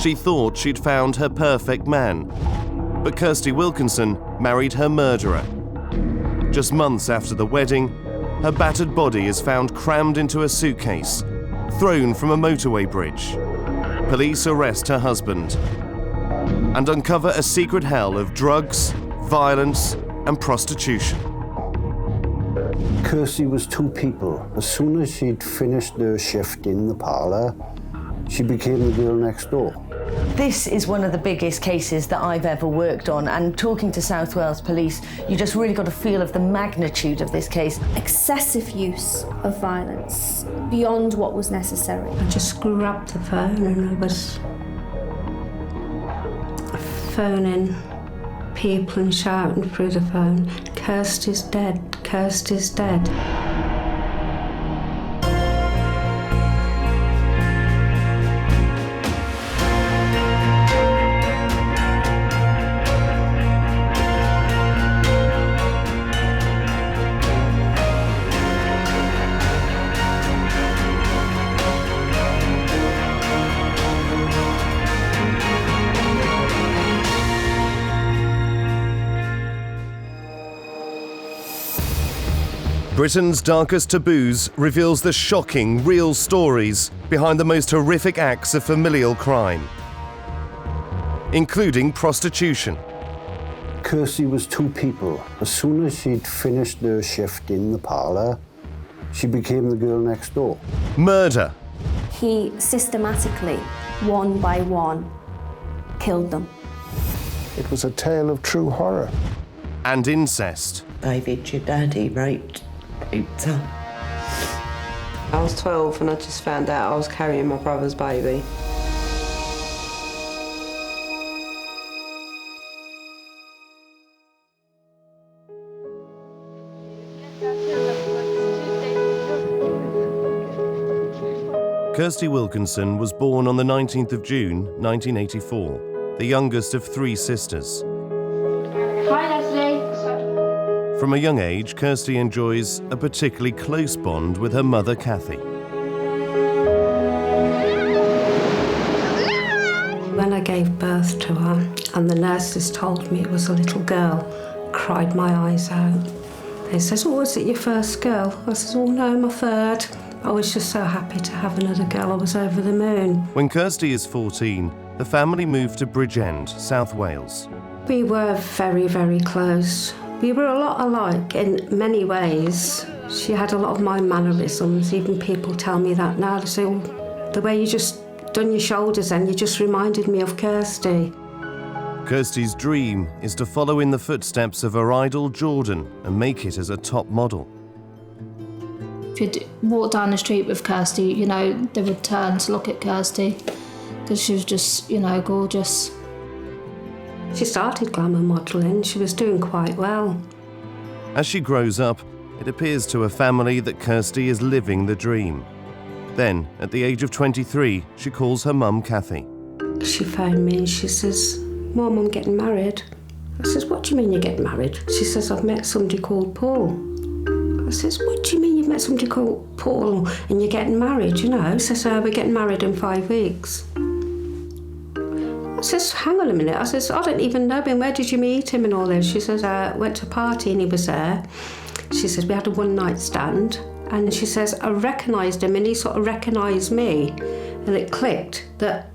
She thought she'd found her perfect man, but Kirsty Wilkinson married her murderer. Just months after the wedding, her battered body is found crammed into a suitcase, thrown from a motorway bridge. Police arrest her husband and uncover a secret hell of drugs, violence, and prostitution. Kirsty was two people. As soon as she'd finished her shift in the parlour, she became the girl next door. This is one of the biggest cases that I've ever worked on, and talking to South Wales Police, you just really got a feel of the magnitude of this case. Excessive use of violence, beyond what was necessary. I just grabbed the phone and I was phoning people and shouting through the phone, "Kirsty's dead, Kirsty's dead." Britain's Darkest Taboos reveals the shocking, real stories behind the most horrific acts of familial crime, including prostitution. Kirsty was two people. As soon as she'd finished her shift in the parlour, she became the girl next door. Murder. He systematically, one by one, killed them. It was a tale of true horror. And incest. David, your daddy raped her. I was 12 and I just found out I was carrying my brother's baby. Kirsty Wilkinson was born on the 19th of June, 1984, the youngest of three sisters. Hi, Leslie. From a young age, Kirsty enjoys a particularly close bond with her mother, Cathy. When I gave birth to her and the nurses told me it was a little girl, I cried my eyes out. They said, "Oh, is it your first girl?" I said, "Oh no, my third." I was just so happy to have another girl. I was over the moon. When Kirsty is 14, the family moved to Bridgend, South Wales. We were very, very close. We were a lot alike in many ways. She had a lot of my mannerisms. Even people tell me that now. They say, "Oh, the way you just done your shoulders and you just reminded me of Kirsty." Kirsty's dream is to follow in the footsteps of her idol Jordan and make it as a top model. If you'd walk down the street with Kirsty, you know, they would turn to look at Kirsty because she was just, you know, gorgeous. She started glamour modelling. She was doing quite well. As she grows up, it appears to her family that Kirsty is living the dream. Then, at the age of 23, she calls her mum, Cathy. She phoned me and she says, "Mum, I'm getting married." I says, "What do you mean you're getting married?" She says, "I've met somebody called Paul." I says, "What do you mean you've met somebody called Paul and you're getting married, you know?" She says, "We're getting married in 5 weeks." I says, "Hang on a minute." I says, "I don't even know him. Where did you meet him and all this?" She says, "I went to a party and he was there." She says, "We had a one-night stand." And she says, "I recognised him and he sort of recognised me." And it clicked that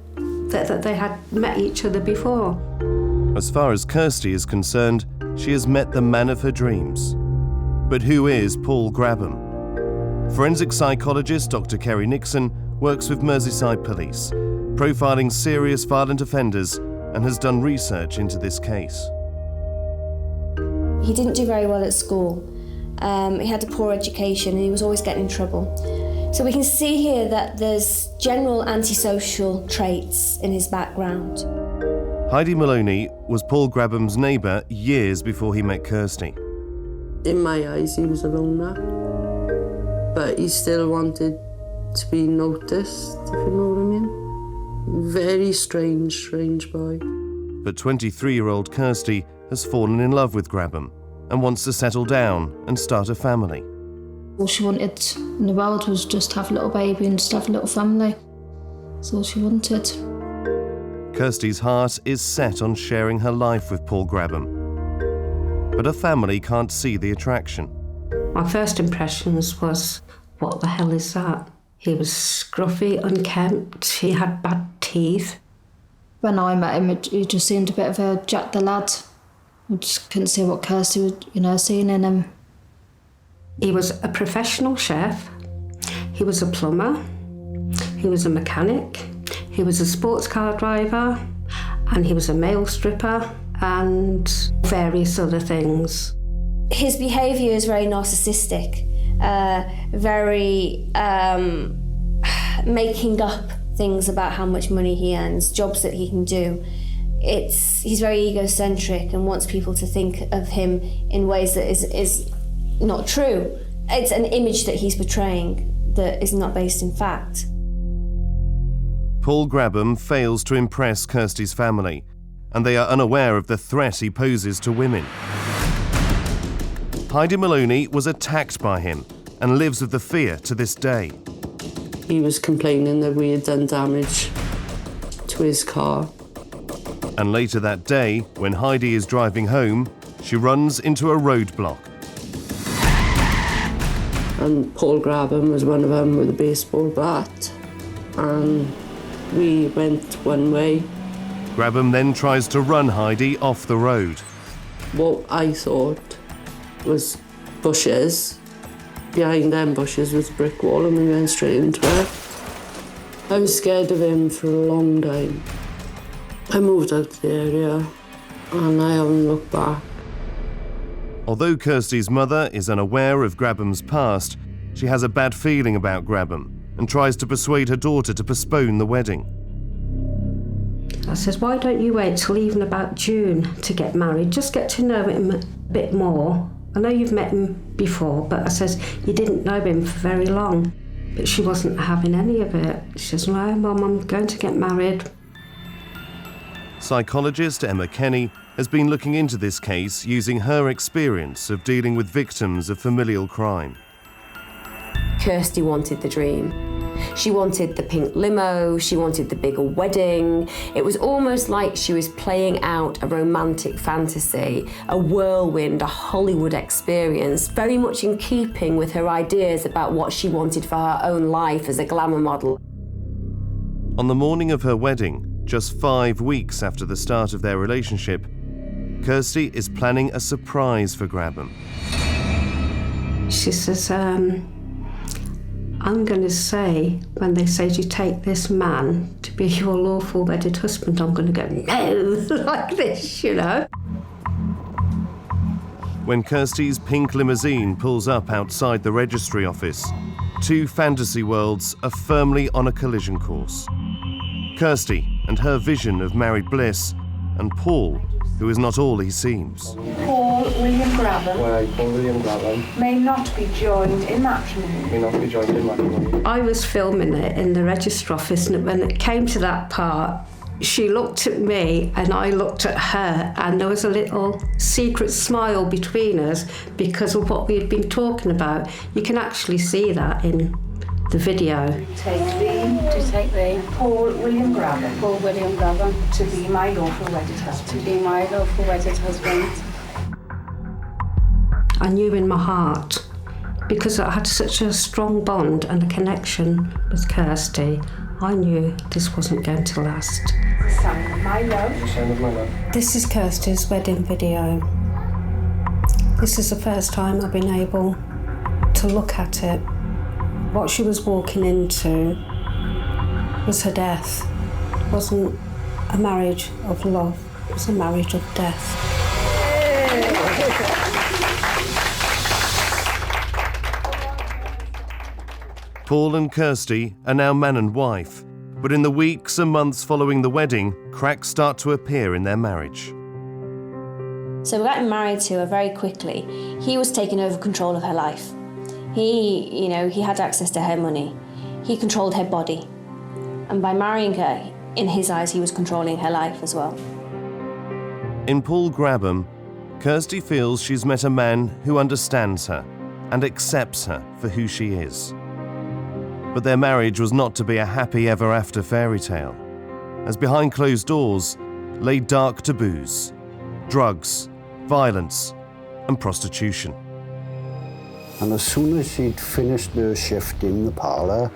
they had met each other before. As far as Kirsty is concerned, she has met the man of her dreams. But who is Paul Grabham? Forensic psychologist Dr. Kerry Nixon works with Merseyside Police, profiling serious violent offenders, and has done research into this case. He didn't do very well at school. He had a poor education and he was always getting in trouble. So we can see here that there's general antisocial traits in his background. Heidi Maloney was Paul Grabham's neighbour years before he met Kirsty. In my eyes, he was a loner, but he still wanted to be noticed, if you know what I mean. Very strange boy. But 23-year-old Kirsty has fallen in love with Grabham and wants to settle down and start a family. All she wanted in the world was just have a little baby and just have a little family. That's all she wanted. Kirsty's heart is set on sharing her life with Paul Grabham, but her family can't see the attraction. My first impressions was, what the hell is that? He was scruffy, unkempt, he had bad teeth. When I met him, he just seemed a bit of a Jack the Lad. I just couldn't see what Kirsty was, seeing in him. He was a professional chef, he was a plumber, he was a mechanic, he was a sports car driver, and he was a male stripper, and various other things. His behaviour is very narcissistic, very making up things about how much money he earns, jobs that he can do. He's very egocentric and wants people to think of him in ways that is not true. It's an image that he's portraying that is not based in fact. Paul Grabham fails to impress Kirsty's family, and they are unaware of the threat he poses to women. Heidi Maloney was attacked by him and lives with the fear to this day. He was complaining that we had done damage to his car. And later that day, when Heidi is driving home, she runs into a roadblock. And Paul Grabham was one of them with a baseball bat. And we went one way. Grabham then tries to run Heidi off the road. What I thought was bushes. Behind them bushes was a brick wall and we went straight into it. I was scared of him for a long time. I moved out of the area and I haven't looked back. Although Kirsty's mother is unaware of Grabham's past, she has a bad feeling about Grabham and tries to persuade her daughter to postpone the wedding. I says, why don't you wait till even about June to get married? Just get to know him a bit more. I know you've met him before, but I says, you didn't know him for very long. But she wasn't having any of it. She says, no, Mum, I'm going to get married. Psychologist Emma Kenny has been looking into this case using her experience of dealing with victims of familial crime. Kirsty wanted the dream. She wanted the pink limo, she wanted the bigger wedding. It was almost like she was playing out a romantic fantasy, a whirlwind, a Hollywood experience, very much in keeping with her ideas about what she wanted for her own life as a glamour model. On the morning of her wedding, just 5 weeks after the start of their relationship, Kirsty is planning a surprise for Grabham. She says, I'm going to say, when they say you take this man to be your lawful wedded husband, I'm going to go, no, like this, you know. When Kirsty's pink limousine pulls up outside the registry office, two fantasy worlds are firmly on a collision course. Kirsty and her vision of married bliss, and Paul, who is not all he seems. Paul William Grabham. Why, Paul William Grabham. May not be joined in matrimony. May not be joined in matrimony. I was filming it in the register office, and when it came to that part, she looked at me and I looked at her, and there was a little secret smile between us because of what we had been talking about. You can actually see that in the video. To take thee, Paul William Grabham. Paul William Grabham. To be my lawful wedded husband. To be my lawful wedded husband. I knew in my heart, because I had such a strong bond and a connection with Kirsty, I knew this wasn't going to last. The sign of my love. The sign of my love. This is Kirsty's wedding video. This is the first time I've been able to look at it. What she was walking into was her death. It wasn't a marriage of love, it was a marriage of death. Paul and Kirsty are now man and wife, but in the weeks and months following the wedding, cracks start to appear in their marriage. So we got married to her very quickly. He was taking over control of her life. He had access to her money. He controlled her body. And by marrying her, in his eyes, he was controlling her life as well. In Paul Grabham, Kirsty feels she's met a man who understands her and accepts her for who she is. But their marriage was not to be a happy ever after fairy tale. as behind closed doors lay dark taboos, drugs, violence and prostitution. And as soon as she'd finished her shift in the parlour,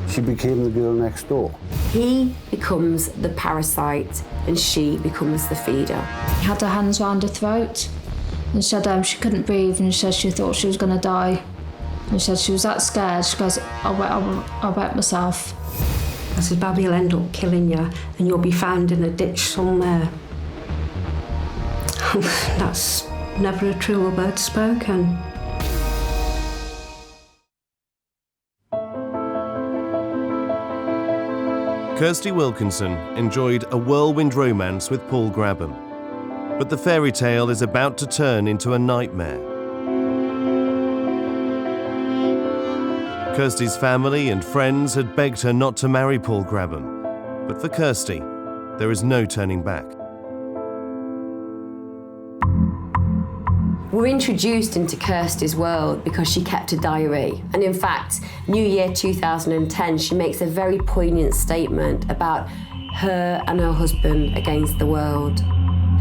she became the girl next door. He becomes the parasite and she becomes the feeder. He had her hands round her throat and said she couldn't breathe, and she said she thought she was going to die. And she said she was that scared. She goes, I'll wet myself. I said, Babby will end up killing you and you'll be found in a ditch somewhere. That's never a truer word spoken. Kirsty Wilkinson enjoyed a whirlwind romance with Paul Grabham, but the fairy tale is about to turn into a nightmare. Kirsty's family and friends had begged her not to marry Paul Grabham, but for Kirsty, there is no turning back. We're introduced into Kirsty's world because she kept a diary. And in fact, New Year 2010, she makes a very poignant statement about her and her husband against the world.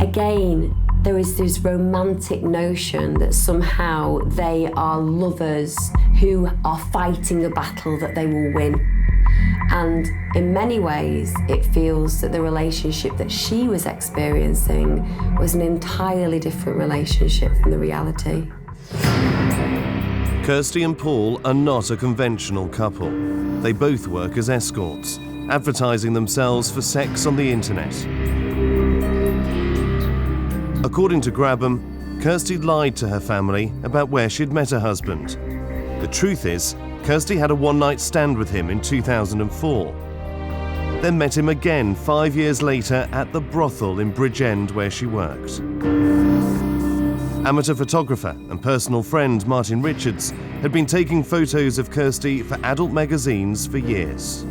Again, there is this romantic notion that somehow they are lovers who are fighting a battle that they will win. And in many ways, it feels that the relationship that she was experiencing was an entirely different relationship from the reality. Kirsty and Paul are not a conventional couple. They both work as escorts, advertising themselves for sex on the internet. According to Grabham, Kirsty lied to her family about where she'd met her husband. The truth is, Kirsty had a one-night stand with him in 2004, then met him again 5 years later at the brothel in Bridgend where she worked. Amateur photographer and personal friend Martin Richards had been taking photos of Kirsty for adult magazines for years.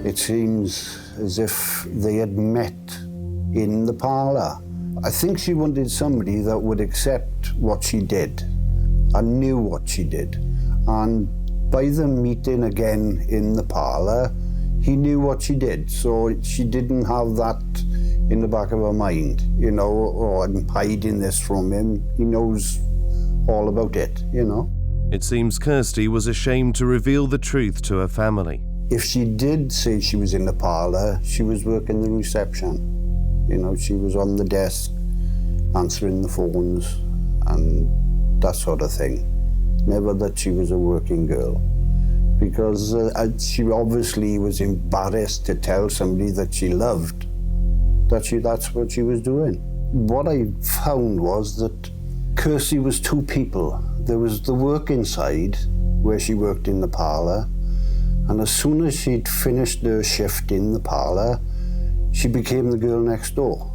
It seems as if they had met in the parlour. I think she wanted somebody that would accept what she did and knew what she did. And by them meeting again in the parlour, he knew what she did, so she didn't have that in the back of her mind, you know, or I'm hiding this from him. He knows all about it, you know. It seems Kirsty was ashamed to reveal the truth to her family. If she did say she was in the parlour, she was working the reception. You know, she was on the desk, answering the phones and that sort of thing. Never that she was a working girl, because she obviously was embarrassed to tell somebody that she loved that's what she was doing. What I found was that Kirsty was two people. There was the working side, where she worked in the parlour, and as soon as she'd finished her shift in the parlour, she became the girl next door.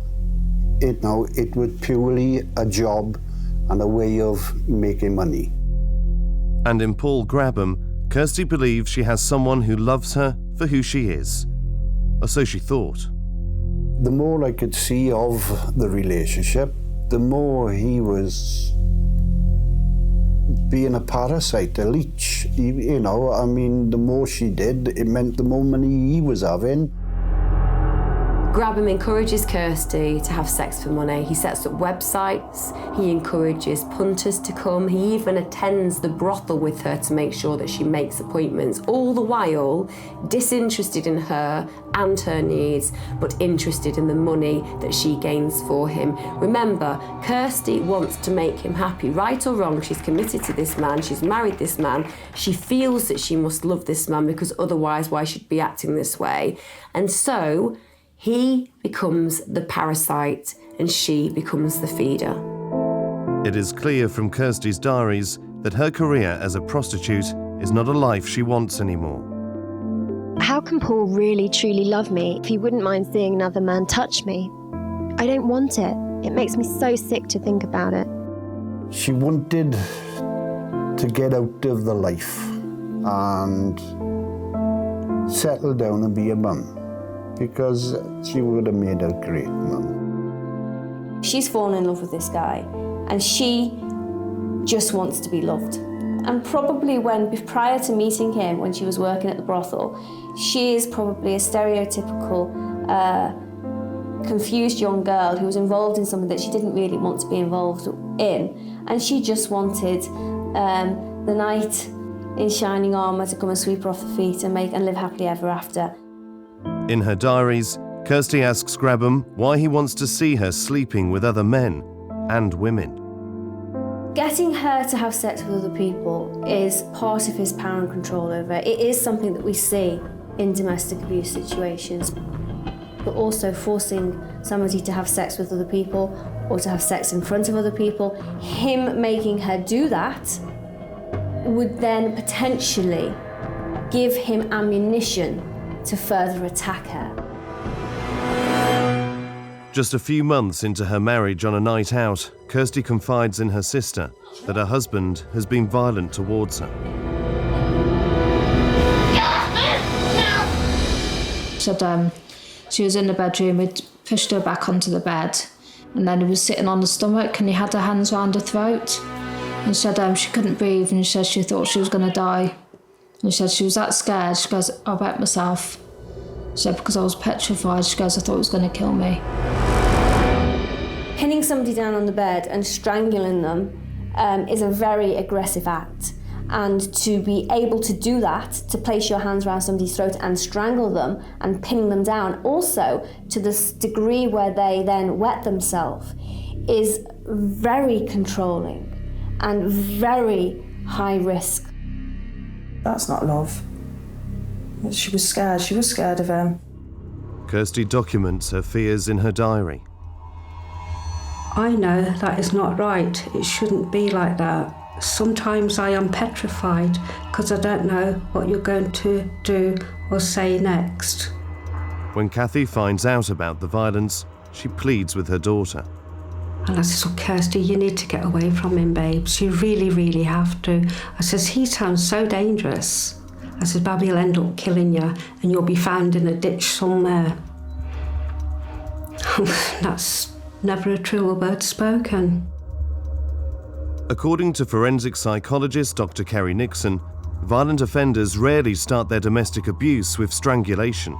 It was purely a job and a way of making money. And in Paul Grabham, Kirsty believes she has someone who loves her for who she is. Or so she thought. The more I could see of the relationship, the more he was being a parasite, a leech. You know, I mean, the more she did, it meant the more money he was having. Grabham encourages Kirsty to have sex for money. He sets up websites, he encourages punters to come, he even attends the brothel with her to make sure that she makes appointments, all the while disinterested in her and her needs, but interested in the money that she gains for him. Remember, Kirsty wants to make him happy. Right or wrong, she's committed to this man, she's married this man, she feels that she must love this man because otherwise why should she be acting this way? And so, he becomes the parasite and she becomes the feeder. It is clear from Kirsty's diaries that her career as a prostitute is not a life she wants anymore. How can Paul really truly love me if he wouldn't mind seeing another man touch me? I don't want it. It makes me so sick to think about it. She wanted to get out of the life and settle down and be a mum, because she would have made a great mum. She's fallen in love with this guy and she just wants to be loved. And probably prior to meeting him, when she was working at the brothel, she is probably a stereotypical confused young girl who was involved in something that she didn't really want to be involved in, and she just wanted the knight in shining armour to come and sweep her off the feet and live happily ever after. In her diaries, Kirsty asks Grabham why he wants to see her sleeping with other men and women. Getting her to have sex with other people is part of his power and control over her. It is something that we see in domestic abuse situations. But also forcing somebody to have sex with other people or to have sex in front of other people, him making her do that would then potentially give him ammunition to further attack her. Just a few months into her marriage on a night out, Kirsty confides in her sister that her husband has been violent towards her. Said she was in the bedroom, he'd pushed her back onto the bed, and then he was sitting on the stomach and he had her hands around her throat, and said she couldn't breathe, and she said she thought she was going to die. And she said she was that scared, she goes, I wet myself. She said because I was petrified, she goes, I thought it was going to kill me. Pinning somebody down on the bed and strangling them is a very aggressive act. And to be able to do that, to place your hands around somebody's throat and strangle them and pinning them down, also to this degree where they then wet themselves, is very controlling and very high risk. That's not love. She was scared. She was scared of him. Kirsty documents her fears in her diary. I know that is not right. It shouldn't be like that. Sometimes I am petrified because I don't know what you're going to do or say next. When Cathy finds out about the violence, she pleads with her daughter. And I says, oh, Kirsty, you need to get away from him, babes. You really, really have to. I says, he sounds so dangerous. I said, Babby will end up killing you and you'll be found in a ditch somewhere. That's never a truer word spoken. According to forensic psychologist Dr. Kerry Nixon, violent offenders rarely start their domestic abuse with strangulation.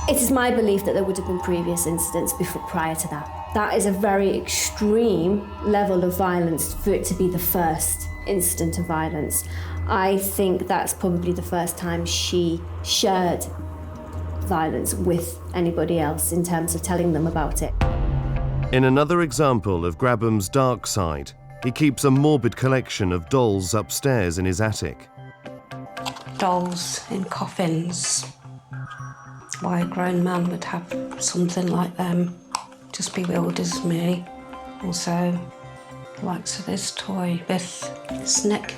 It is my belief that there would have been previous incidents prior to that. That is a very extreme level of violence for it to be the first incident of violence. I think that's probably the first time she shared violence with anybody else in terms of telling them about it. In another example of Grabham's dark side, he keeps a morbid collection of dolls upstairs in his attic. Dolls in coffins. Why a grown man would have something like them just bewilders me. Also, the likes of this toy with its neck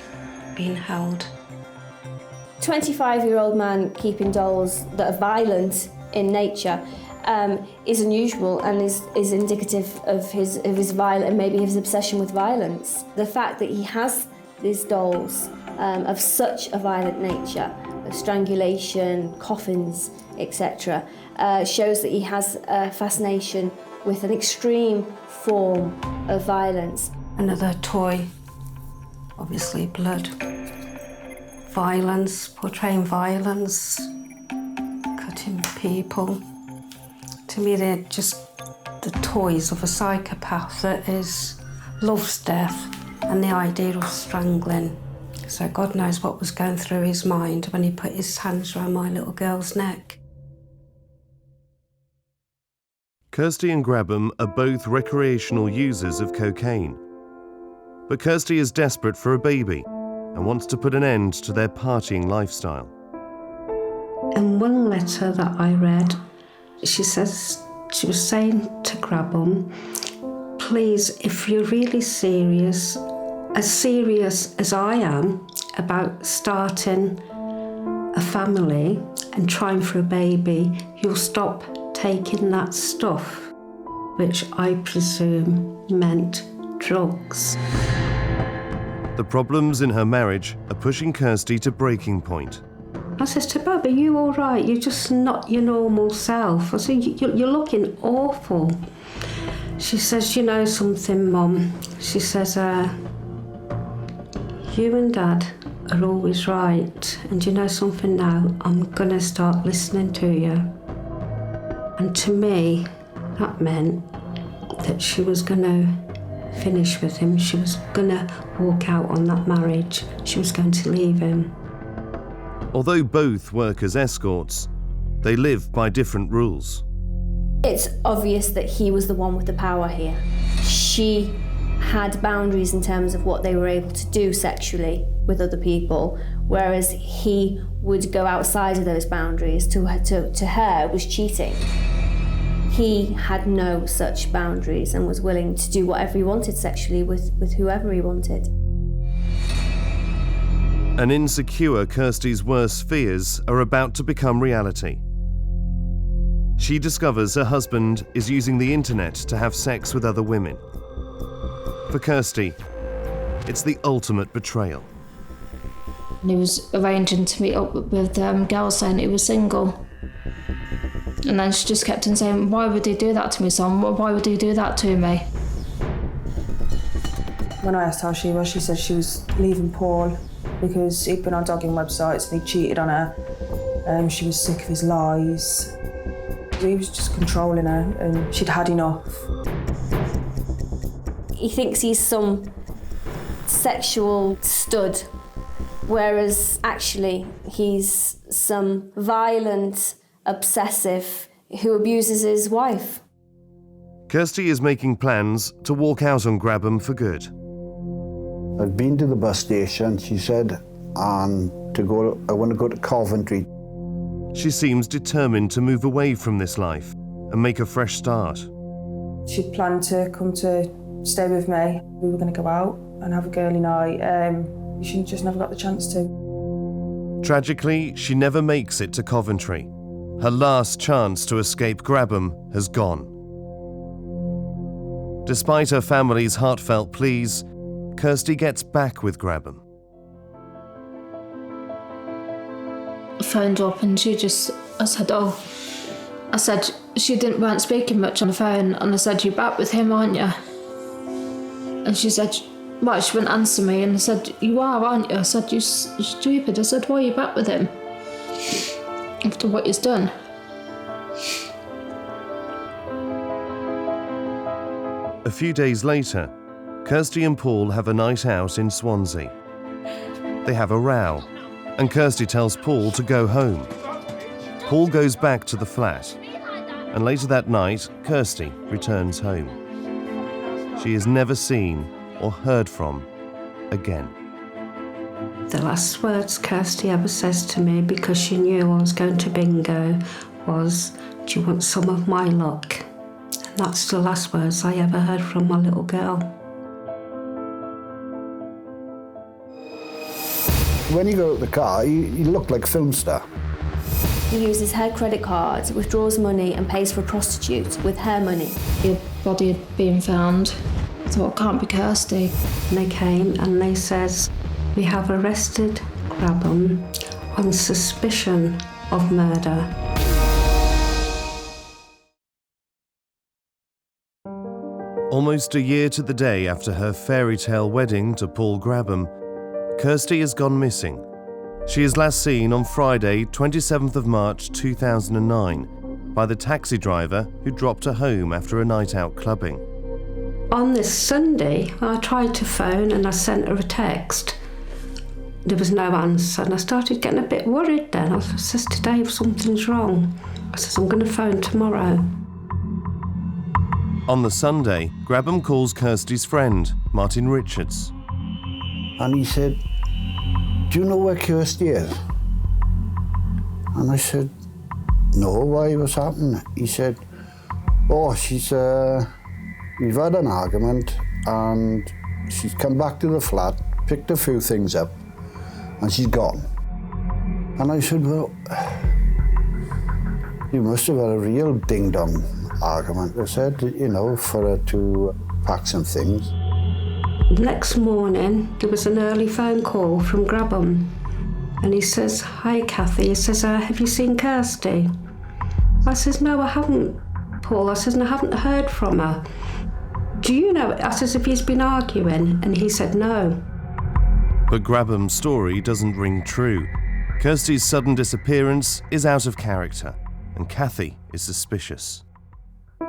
being held. 25-year-old man keeping dolls that are violent in nature is unusual and is indicative of his violence and maybe his obsession with violence. The fact that he has these dolls of such a violent nature, of strangulation, coffins, etc., shows that he has a fascination with an extreme form of violence. Another toy, obviously blood. Violence, portraying violence, cutting people. To me, they're just the toys of a psychopath that loves death and the idea of strangling. So God knows what was going through his mind when he put his hands around my little girl's neck. Kirsty and Grabham are both recreational users of cocaine. But Kirsty is desperate for a baby and wants to put an end to their partying lifestyle. In one letter that I read, she says, she was saying to Grabham, please, if you're really serious as I am about starting a family and trying for a baby, you'll stop taking that stuff, which I presume meant drugs. The problems in her marriage are pushing Kirsty to breaking point. I says to Bob, are you all right? You're just not your normal self. I said, you're looking awful. She says, you know something, Mum? She says, You and Dad are always right, and you know something now? I'm gonna start listening to you. And to me, that meant that she was gonna finish with him. She was gonna walk out on that marriage. She was going to leave him. Although both work as escorts, they live by different rules. It's obvious that he was the one with the power here. She had boundaries in terms of what they were able to do sexually with other people, whereas he would go outside of those boundaries. To her, it was cheating. He had no such boundaries and was willing to do whatever he wanted sexually with whoever he wanted. An insecure Kirsty's worst fears are about to become reality. She discovers her husband is using the internet to have sex with other women. For Kirsty, it's the ultimate betrayal. And he was arranging to meet up with girls saying he was single. And then she just kept on saying, why would he do that to me, son? Why would he do that to me? When I asked how she was, she said she was leaving Paul because he'd been on dogging websites and he cheated on her. She was sick of his lies. He was just controlling her and she'd had enough. He thinks he's some sexual stud, whereas actually he's some violent, obsessive who abuses his wife. Kirsty is making plans to walk out on Grabham for good. I'd been to the bus station, she said, and I want to go to Coventry. She seems determined to move away from this life and make a fresh start. She'd planned to come to stay with me. We were going to go out and have a girly night. She just never got the chance to. Tragically, she never makes it to Coventry. Her last chance to escape Grabham has gone. Despite her family's heartfelt pleas, Kirsty gets back with Grabham. I phoned up and she weren't speaking much on the phone, and I said, you're back with him, aren't you? And she said, well, she wouldn't answer me, and I said, you are, aren't you? I said, you're stupid. I said, why are you back with him? After what he's done. A few days later, Kirsty and Paul have a night out in Swansea. They have a row, and Kirsty tells Paul to go home. Paul goes back to the flat, and later that night, Kirsty returns home. She is never seen or heard from again. The last words Kirsty ever says to me, because she knew I was going to bingo, was, do you want some of my luck? And that's the last words I ever heard from my little girl. When you go out the car, you look like a film star. He uses her credit card, withdraws money and pays for a prostitute with her money. Your body had been found. I thought, it can't be Kirsty. And they came and they says, we have arrested Grabham on suspicion of murder. Almost a year to the day after her fairy tale wedding to Paul Grabham, Kirsty has gone missing. She is last seen on Friday, 27th of March 2009, by the taxi driver who dropped her home after a night out clubbing. On this Sunday, I tried to phone and I sent her a text. There was no answer, and I started getting a bit worried then. I says to Dave, something's wrong. I says, I'm going to phone tomorrow. On the Sunday, Grabham calls Kirsty's friend, Martin Richards. And he said, do you know where Kirsty is? And I said, no, why, what's happened? He said, oh, we've had an argument and she's come back to the flat, picked a few things up, and she's gone. And I said, well, you must have had a real ding-dong argument. I said, for her to pack some things. Next morning, there was an early phone call from Grabham. And he says, hi, Cathy. He says, have you seen Kirsty? I says, no, I haven't, Paul. I says, and I haven't heard from her. Do you know? I says, if he's been arguing? And he said, no. But Grabham's story doesn't ring true. Kirsty's sudden disappearance is out of character, and Cathy is suspicious. And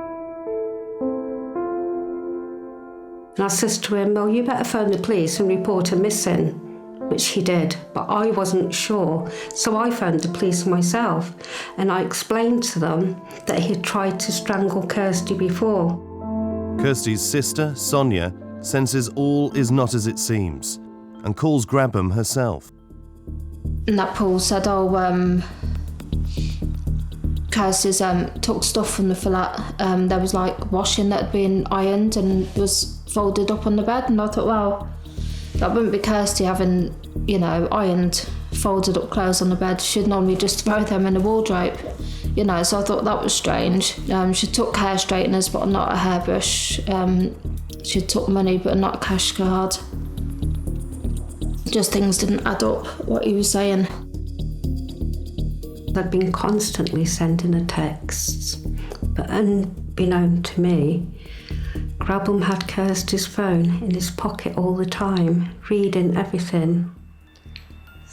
I says to him, well, you better phone the police and report her missing, which he did, but I wasn't sure. So I phoned the police myself, and I explained to them that he had tried to strangle Kirsty before. Kirsty's sister, Sonya, senses all is not as it seems, and calls Grabham herself. And that Paul said, Kirsty's took stuff from the flat. There was like washing that had been ironed and was folded up on the bed, and I thought, well, that wouldn't be Kirsty having, ironed, folded up clothes on the bed. She'd normally just throw them in the wardrobe, so I thought that was strange. She took hair straighteners but not a hairbrush. She took money but not a cash card. Just things didn't add up, what he was saying. They'd been constantly sending her texts, but unbeknown to me, Grabham had Kirsty's phone in his pocket all the time, reading everything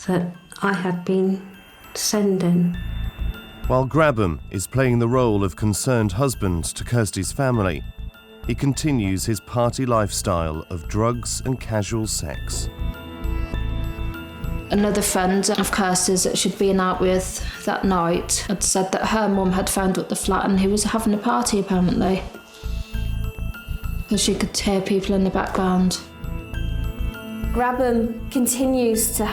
that I had been sending. While Grabham is playing the role of concerned husband to Kirsty's family, he continues his party lifestyle of drugs and casual sex. Another friend of Kirsty's that she'd been out with that night had said that her mum had found at the flat and he was having a party apparently, because she could hear people in the background. Grabham continues to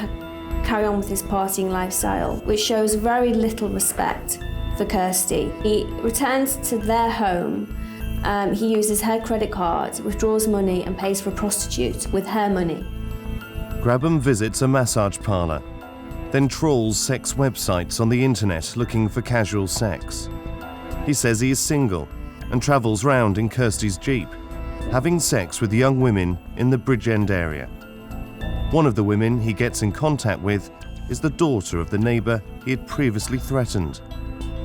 carry on with his partying lifestyle, which shows very little respect for Kirsty. He returns to their home. He uses her credit card, withdraws money and pays for a prostitute with her money. Grabham visits a massage parlour, then trawls sex websites on the internet looking for casual sex. He says he is single and travels round in Kirsty's Jeep, having sex with young women in the Bridgend area. One of the women he gets in contact with is the daughter of the neighbour he had previously threatened,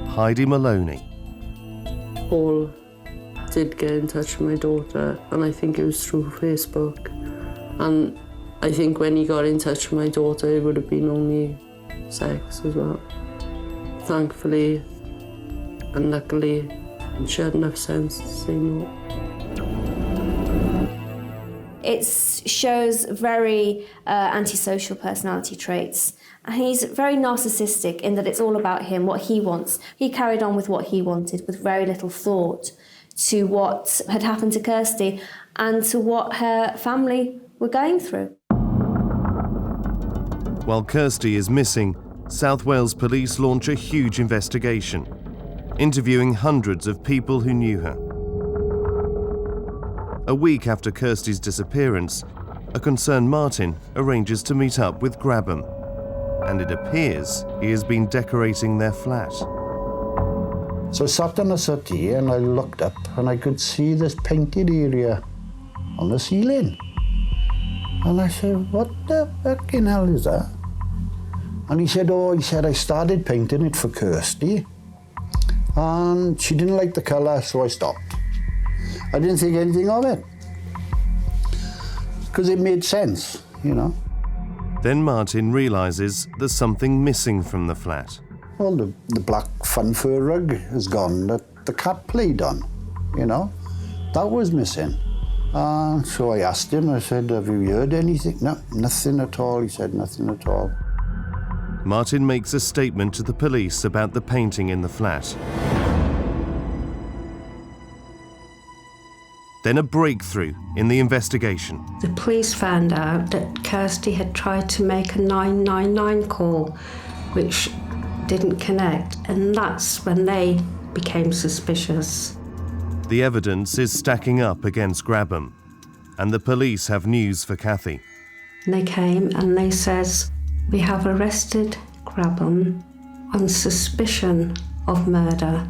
Heidi Maloney. Paul did get in touch with my daughter, and I think it was through Facebook. And I think when he got in touch with my daughter, it would have been only sex as well. Thankfully and luckily, she had enough sense to say no. It shows very antisocial personality traits. And he's very narcissistic in that it's all about him, what he wants. He carried on with what he wanted with very little thought to what had happened to Kirsty and to what her family were going through. While Kirsty is missing, South Wales Police launch a huge investigation, interviewing hundreds of people who knew her. A week after Kirsty's disappearance, a concerned Martin arranges to meet up with Grabham, and it appears he has been decorating their flat. So I sat on a settee and I looked up and I could see this painted area on the ceiling. And I said, what the fucking hell is that? And he said, I started painting it for Kirsty and she didn't like the colour, so I stopped. I didn't think anything of it because it made sense, Then Martin realises there's something missing from the flat. Well, the black fun fur rug is gone that the cat played on, That was missing. So I asked him, I said, have you heard anything? No, nothing at all. He said, nothing at all. Martin makes a statement to the police about the painting in the flat. Then a breakthrough in the investigation. The police found out that Kirsty had tried to make a 999 call, which didn't connect, and that's when they became suspicious. The evidence is stacking up against Grabham, and the police have news for Cathy. They came and they says, we have arrested Grabham on suspicion of murder.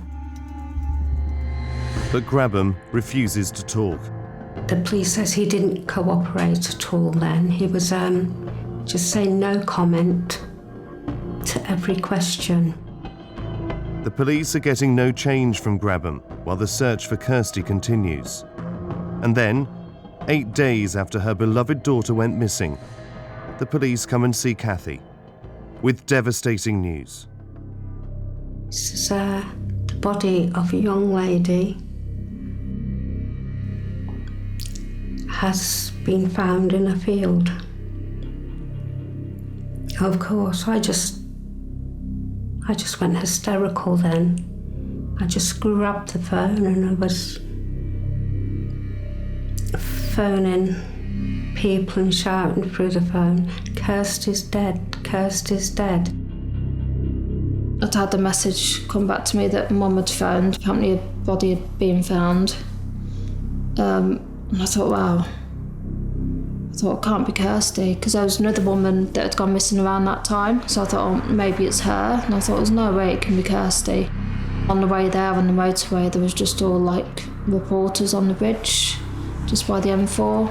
But Grabham refuses to talk. The police says he didn't cooperate at all then. He was just saying no comment to every question. The police are getting no change from Grabham while the search for Kirsty continues. And then, 8 days after her beloved daughter went missing, the police come and see Cathy with devastating news. This is the body of a young lady has been found in a field. Of course, I just went hysterical then. I just grabbed the phone and I was phoning people and shouting through the phone, "Kirsty's dead, Kirsty's dead." I'd had a message come back to me that Mum had found, apparently a body had been found. And I thought, wow. I thought, it can't be Kirsty, because there was another woman that had gone missing around that time. So I thought, oh, maybe it's her. And I thought, there's no way it can be Kirsty. On the way there, on the motorway, there was just all like reporters on the bridge, just by the M4.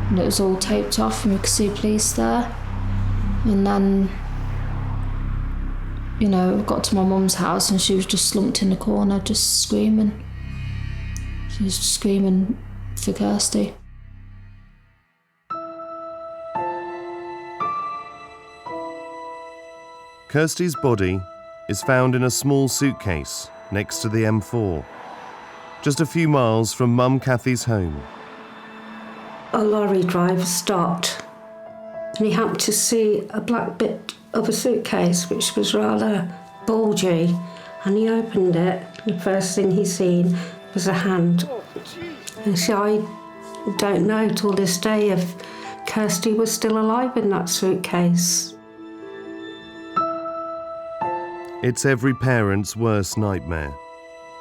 And it was all taped off and we could see police there. And then, you know, got to my mum's house and she was just slumped in the corner, just screaming. She was just screaming for Kirsty. Kirsty's body is found in a small suitcase next to the M4, just a few miles from Mum Cathy's home. A lorry driver stopped and he happened to see a black bit of a suitcase which was rather bulgy, and he opened it. The first thing he seen was a hand. And so I don't know till this day if Kirsty was still alive in that suitcase. It's every parent's worst nightmare.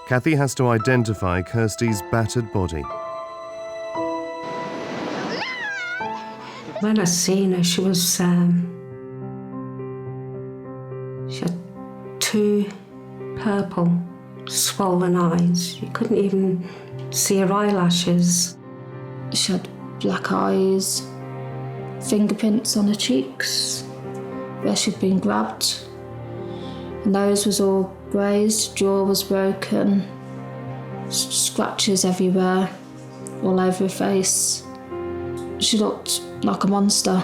Cathy has to identify Kirsty's battered body. When I seen her, she was, she had 2 purple, swollen eyes. You couldn't even see her eyelashes. She had black eyes, fingerprints on her cheeks, where she'd been grabbed. Her nose was all grazed, jaw was broken, scratches everywhere, all over her face. She looked like a monster.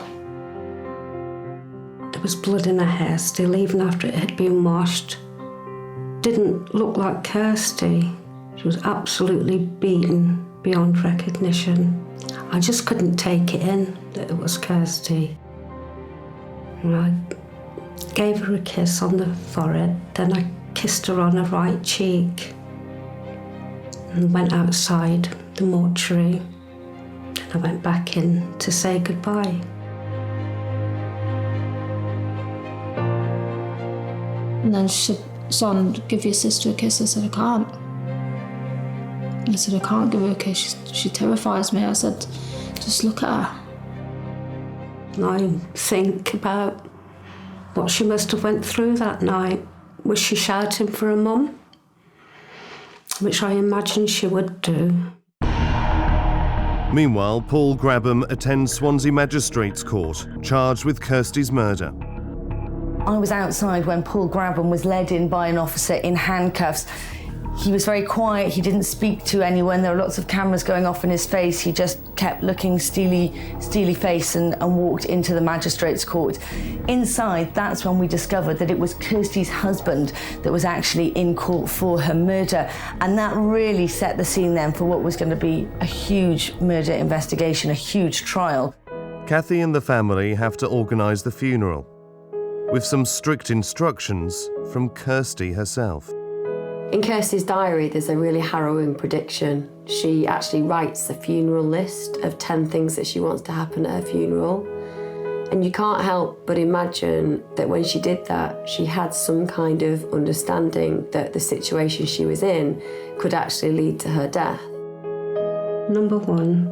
There was blood in her hair still, even after it had been washed. Didn't look like Kirsty. She was absolutely beaten beyond recognition. I just couldn't take it in that it was Kirsty. And I gave her a kiss on the forehead, then I kissed her on her right cheek and went outside the mortuary. I went back in to say goodbye. And then she said, "Son, give your sister a kiss." I said, "I can't." I said, "I can't give her a kiss. She terrifies me." I said, "Just look at her." And I think about what she must have went through that night. Was she shouting for her mum? Which I imagine she would do. Meanwhile, Paul Grabham attends Swansea Magistrates Court, charged with Kirsty's murder. I was outside when Paul Grabham was led in by an officer in handcuffs. He was very quiet, he didn't speak to anyone, there were lots of cameras going off in his face. He just kept looking steely face and walked into the magistrate's court. Inside, that's when we discovered that it was Kirsty's husband that was actually in court for her murder. And that really set the scene then for what was going to be a huge murder investigation, a huge trial. Cathy and the family have to organise the funeral, with some strict instructions from Kirsty herself. In Kirsty's diary, there's a really harrowing prediction. She actually writes a funeral list of 10 things that she wants to happen at her funeral. And you can't help but imagine that when she did that, she had some kind of understanding that the situation she was in could actually lead to her death. Number 1,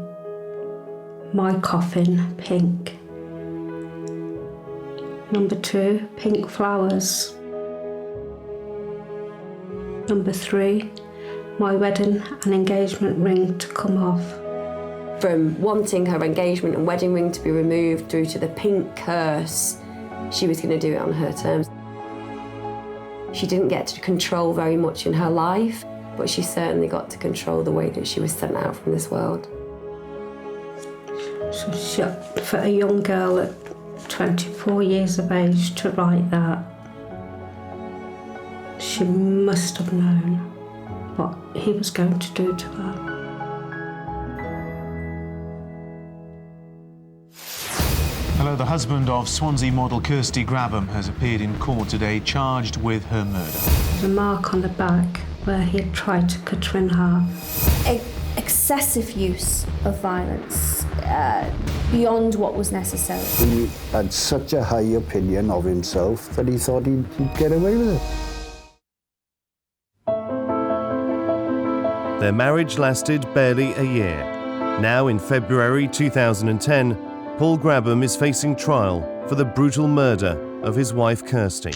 my coffin, pink. Number 2, pink flowers. Number 3, my wedding and engagement ring to come off. From wanting her engagement and wedding ring to be removed through to the pink curse, she was going to do it on her terms. She didn't get to control very much in her life, but she certainly got to control the way that she was sent out from this world. So for a young girl at 24 years of age to write that. She must have known what he was going to do to her. Hello, the husband of Swansea model Kirsty Grabham has appeared in court today, charged with her murder. There's a mark on the back where he had tried to cut her in half. Excessive use of violence beyond what was necessary. He had such a high opinion of himself that he thought he'd get away with it. Their marriage lasted barely a year. Now, in February 2010, Paul Grabham is facing trial for the brutal murder of his wife Kirsty.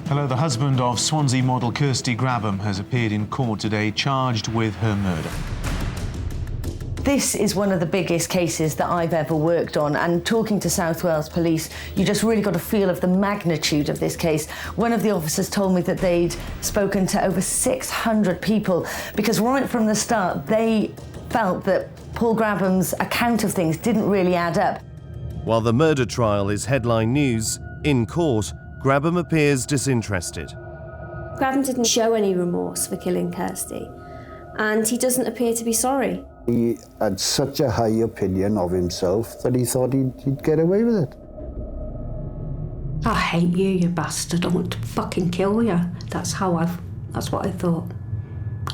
Hello, the husband of Swansea model Kirsty Grabham has appeared in court today, charged with her murder. This is one of the biggest cases that I've ever worked on, and talking to South Wales Police, you just really got a feel of the magnitude of this case. One of the officers told me that they'd spoken to over 600 people, because right from the start they felt that Paul Grabham's account of things didn't really add up. While the murder trial is headline news, in court, Grabham appears disinterested. Grabham didn't show any remorse for killing Kirsty, and he doesn't appear to be sorry. He had such a high opinion of himself that he thought he'd get away with it. I hate you, you bastard. I want to fucking kill you. That's what I thought.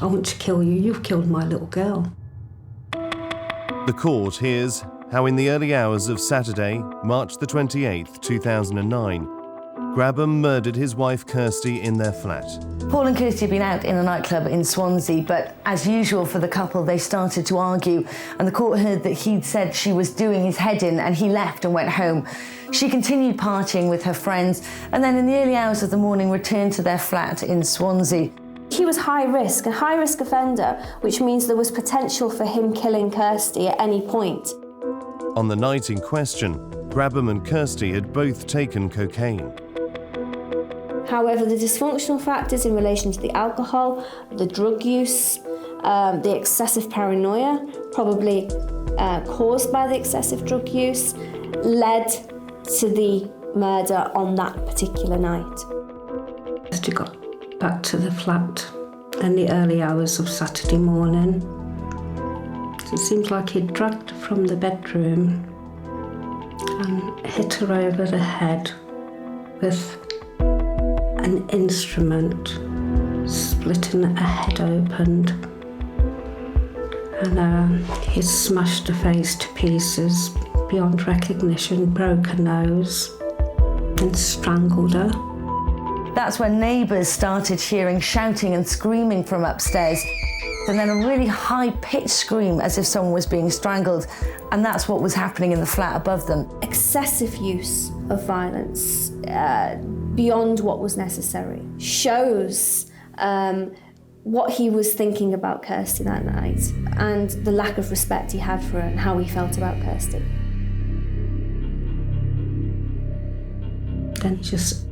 I want to kill you. You've killed my little girl. The court hears how in the early hours of Saturday, March the 28th, 2009, Grabham murdered his wife Kirsty in their flat. Paul and Kirsty had been out in a nightclub in Swansea, but as usual for the couple, they started to argue, and the court heard that he'd said she was doing his head in and he left and went home. She continued partying with her friends, and then in the early hours of the morning returned to their flat in Swansea. He was a high-risk offender, which means there was potential for him killing Kirsty at any point. On the night in question, Grabham and Kirsty had both taken cocaine. However, the dysfunctional factors in relation to the alcohol, the drug use, the excessive paranoia, probably caused by the excessive drug use, led to the murder on that particular night. As we got back to the flat in the early hours of Saturday morning, it seems like he'd dragged her from the bedroom and hit her over the head with an instrument, splitting her head open, and he smashed her face to pieces beyond recognition, broke her nose and strangled her. That's when neighbours started hearing shouting and screaming from upstairs, and then a really high-pitched scream as if someone was being strangled, and that's what was happening in the flat above them. Excessive use of violence beyond what was necessary shows what he was thinking about Kirsty that night and the lack of respect he had for her and how he felt about Kirsty. Then he just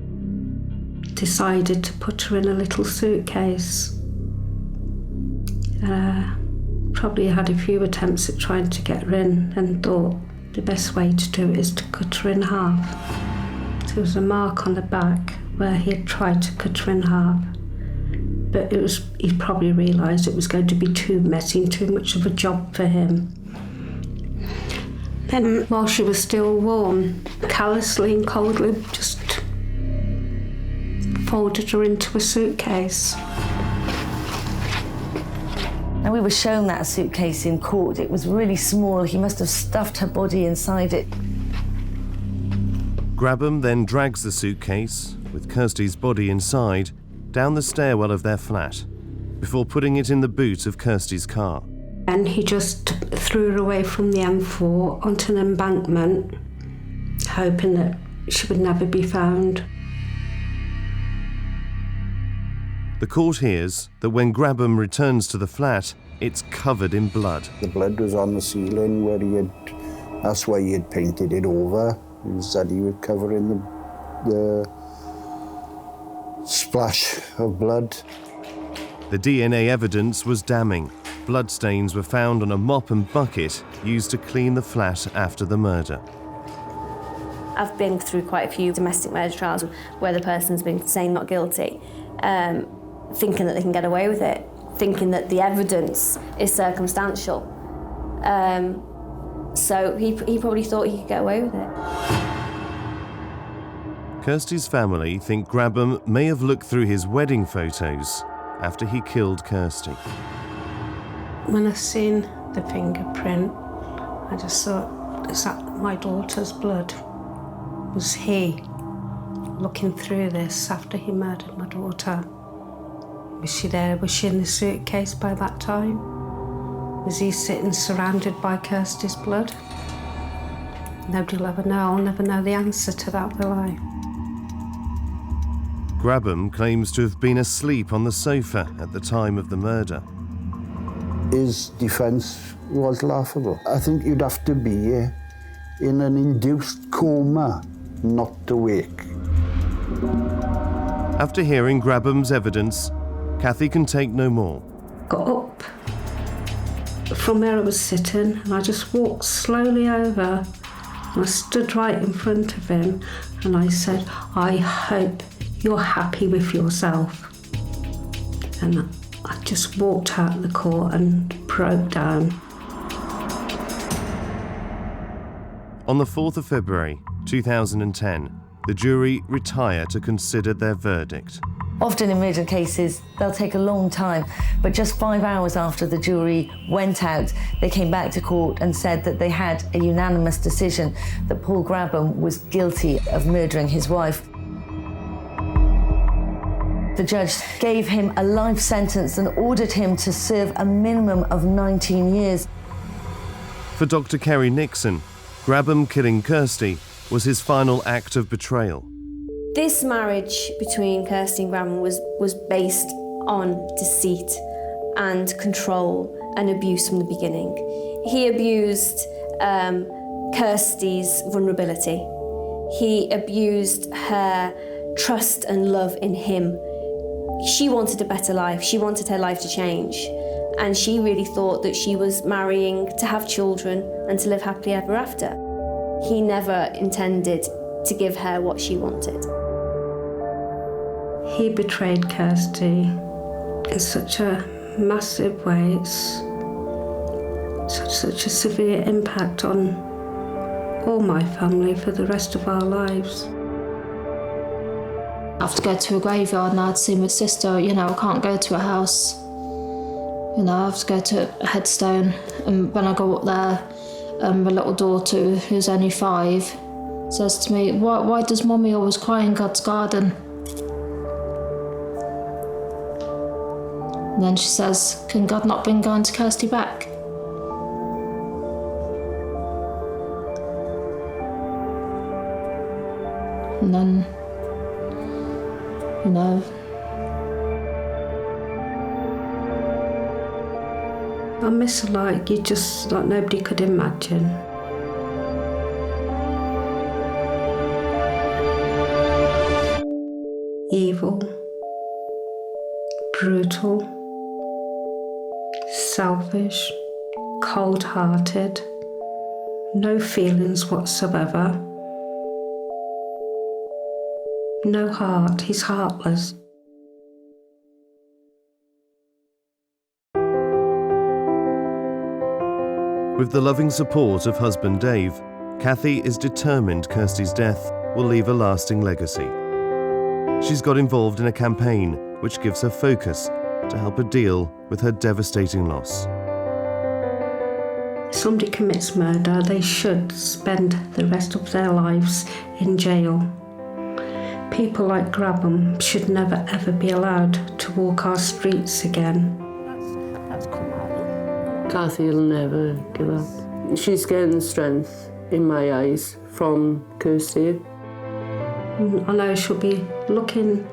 decided to put her in a little suitcase. Probably had a few attempts at trying to get her in and thought the best way to do it is to cut her in half. There was a mark on the back where he had tried to cut her in half, but he probably realised it was going to be too messy and too much of a job for him. Then, while she was still warm, callously and coldly just folded her into a suitcase. And we were shown that suitcase in court. It was really small. He must have stuffed her body inside it. Grabham then drags the suitcase, with Kirsty's body inside, down the stairwell of their flat, before putting it in the boot of Kirsty's car. And he just threw her away from the M4 onto an embankment, hoping that she would never be found. The court hears that when Grabham returns to the flat, it's covered in blood. The blood was on the ceiling where that's why he had painted it over. He said he would cover in the splash of blood. The DNA evidence was damning. Bloodstains were found on a mop and bucket used to clean the flat after the murder. I've been through quite a few domestic murder trials where the person's been saying not guilty, thinking that they can get away with it, thinking that the evidence is circumstantial. So he probably thought he could get away with it. Kirsty's family think Grabham may have looked through his wedding photos after he killed Kirsty. When I seen the fingerprint, I just thought, is that my daughter's blood? Was he looking through this after he murdered my daughter? Was she there? Was she in the suitcase by that time? Was he sitting surrounded by Kirsty's blood? Nobody will ever know. I'll never know the answer to that, will I? Grabham claims to have been asleep on the sofa at the time of the murder. His defence was laughable. I think you'd have to be in an induced coma not to wake. After hearing Grabham's evidence, Cathy can take no more. Got up from where I was sitting and I just walked slowly over. And I stood right in front of him and I said, I hope you're happy with yourself. And I just walked out of the court and broke down. On the 4th of February 2010, the jury retire to consider their verdict. Often in murder cases, they'll take a long time, but just 5 hours after the jury went out, they came back to court and said that they had a unanimous decision that Paul Grabham was guilty of murdering his wife. The judge gave him a life sentence and ordered him to serve a minimum of 19 years. For Dr. Kerry Nixon, Grabham killing Kirsty was his final act of betrayal. This marriage between Kirsty and Grabham was based on deceit and control and abuse from the beginning. He abused Kirsty's vulnerability. He abused her trust and love in him. She wanted a better life. She wanted her life to change. And she really thought that she was marrying to have children and to live happily ever after. He never intended to give her what she wanted. He betrayed Kirsty in such a massive way. It's such a severe impact on all my family for the rest of our lives. I have to go to a graveyard now to see my sister. You know, I can't go to a house. You know, I have to go to a headstone. And when I go up there, my little daughter, who's only 5, says to me, why does Mummy always cry in God's garden? And then she says, can God not bring going to Kirsty back? And then, you know, I miss her like nobody could imagine. Evil, brutal, selfish, cold-hearted, no feelings whatsoever, no heart, he's heartless. With the loving support of husband Dave, Cathy is determined Kirsty's death will leave a lasting legacy. She's got involved in a campaign which gives her focus to help her deal with her devastating loss. If somebody commits murder, they should spend the rest of their lives in jail. People like Grabham should never ever be allowed to walk our streets again. Cathy will never give up. She's getting strength, in my eyes, from Kirsty. I know she'll be looking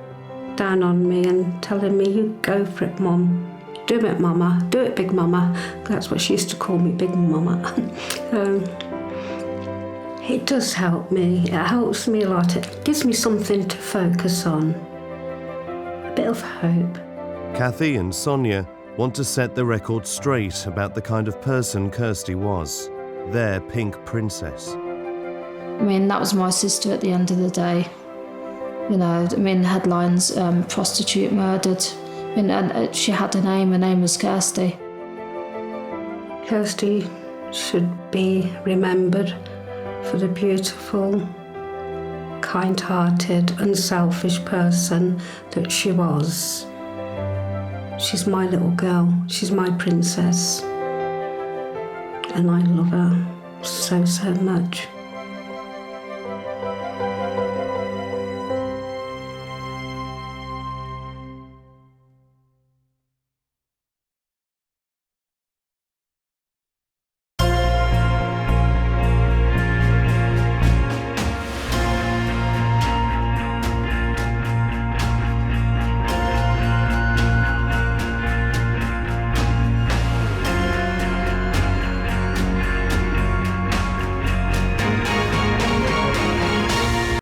down on me and telling me, you go for it, Mum. Do it, Mama. Do it, Big Mama. That's what she used to call me, Big Mama. It does help me. It helps me a lot. It gives me something to focus on. A bit of hope. Cathy and Sonya want to set the record straight about the kind of person Kirsty was, their pink princess. I mean, that was my sister at the end of the day. You know, I mean, headlines, prostitute murdered. I mean, and she had a name. Her name was Kirsty. Kirsty should be remembered for the beautiful, kind-hearted, unselfish person that she was. She's my little girl. She's my princess. And I love her so, so much.